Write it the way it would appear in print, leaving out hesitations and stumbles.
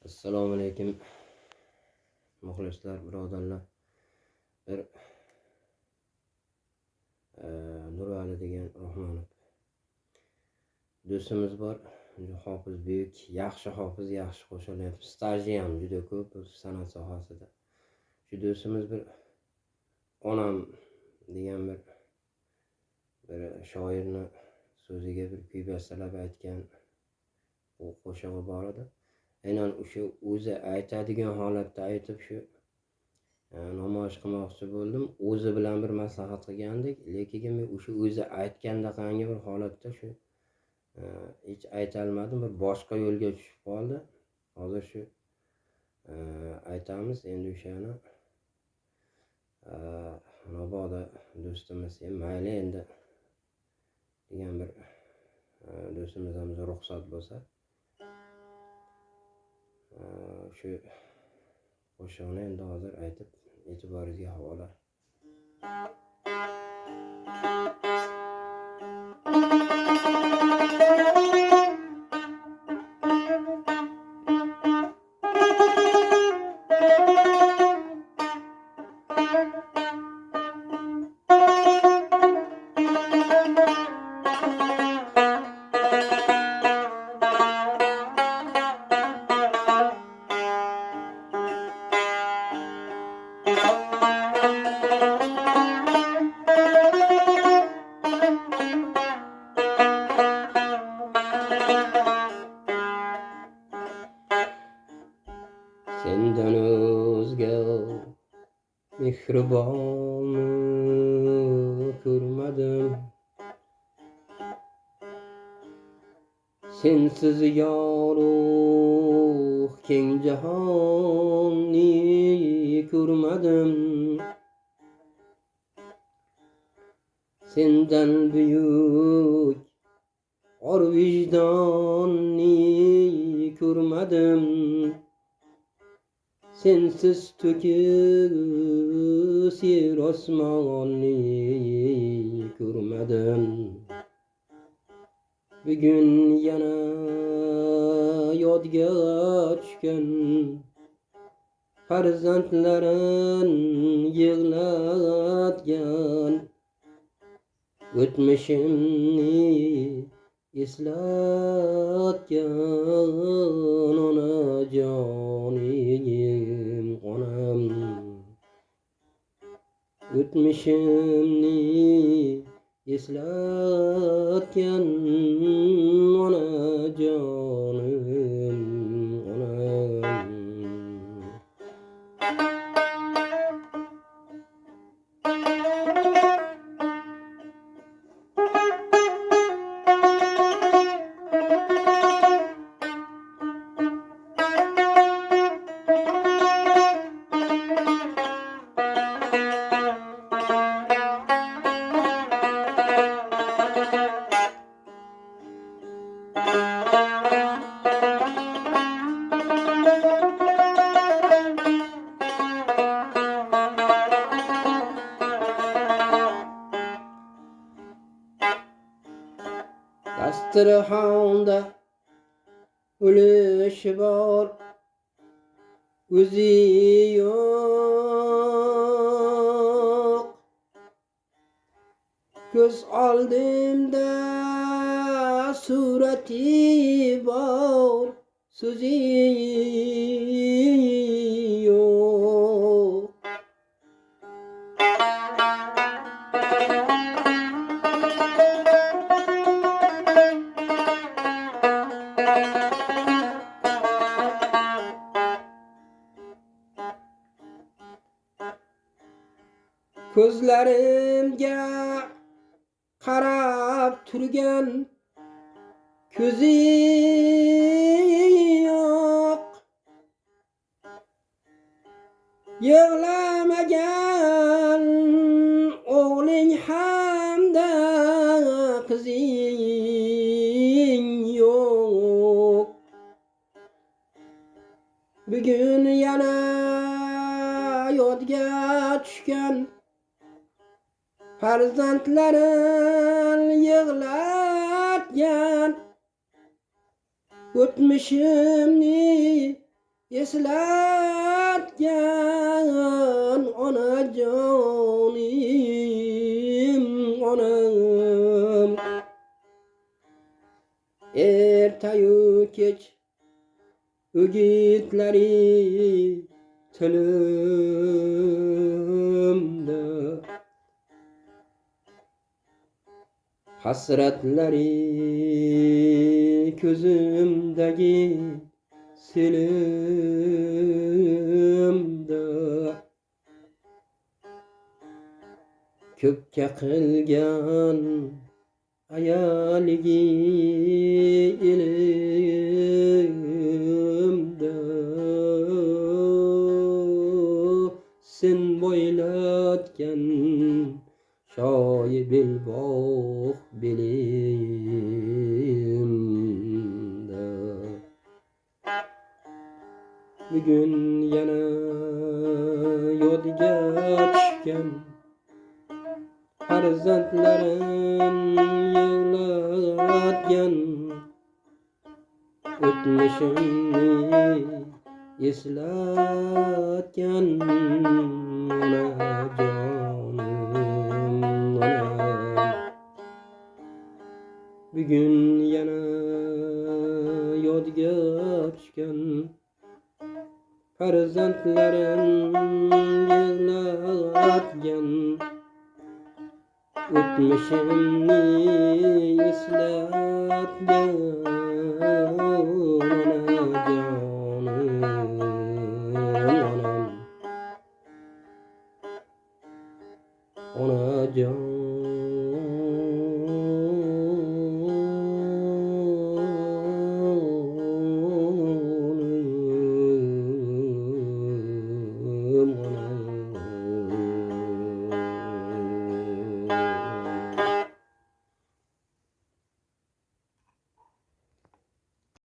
Assalomu alaykum muxlislar, birodarlar. Bir Nurali degan Rahmonov do'stimiz bor. Hofiz, buyuk, yaxshi hofiz, yaxshi qo'shilyapti. Staji ham juda ko'p san'at sohasida. Shu do'stimiz bir onam degan bir shoirni so'ziga bir kuy bastalab aytgan qo'shig'i bor edi. Aynan o'sha o'zi aytadigan holatda aytib shu namoyish qilmoqchi bo'ldim. O'zi bilan bir maslahat qilgandik, lekin men o'sha o'zi aytgandaqangi bir holatda shu hech aytolmadim, bir boshqa yo'lga tushib qoldi. Hozir shu aytamiz. Endi o'shani mabodo do'stimiz mayli endi degan bir do'stimiz ham ruxsat bo'lsa shu qo'shig'ini endi hozir aytib e'tiboringizga havola. Sendan o'zga mehribonni ko'rmadim, sensiz yorug' keng jahonni ko'rmadim. Sendan buyuk or vijdonni ko'rmadim. Sensiz to'kis yer osmonni ko'rmadim. Bugun yana yodga tushgan farzandlarin yig'latgan, o'tmishimni eslatgan onajonim onam. O'tmishimni eslatgan onajonim onam. Dasturxonda ulush bor, o'zi yo'q. Ko'z oldimda surati bor, so'zi yo'q. Ko'zlarimga qarab turgan ko'zi yo'q. Yig'lamagan o'g'ling hamda qizing yo'q. Bugun yana yodga tushgan farzandlarin yig'latgan, o'tmishimni eslatgan onajonim onam ertayu kech o'gitlari tilimda hasratlari ko'zimdagi selimda ko'pga qilgan ayaligi elimda sen bo'ylatgan shoyi belbog' belimda bugun yana yodga tushgan farzandlarim yig'latgan o'tmishimni eslatgan onajonim onam bugun yana yodga tushgan farzandlarim yig'latgan o'tmishimni eslatgan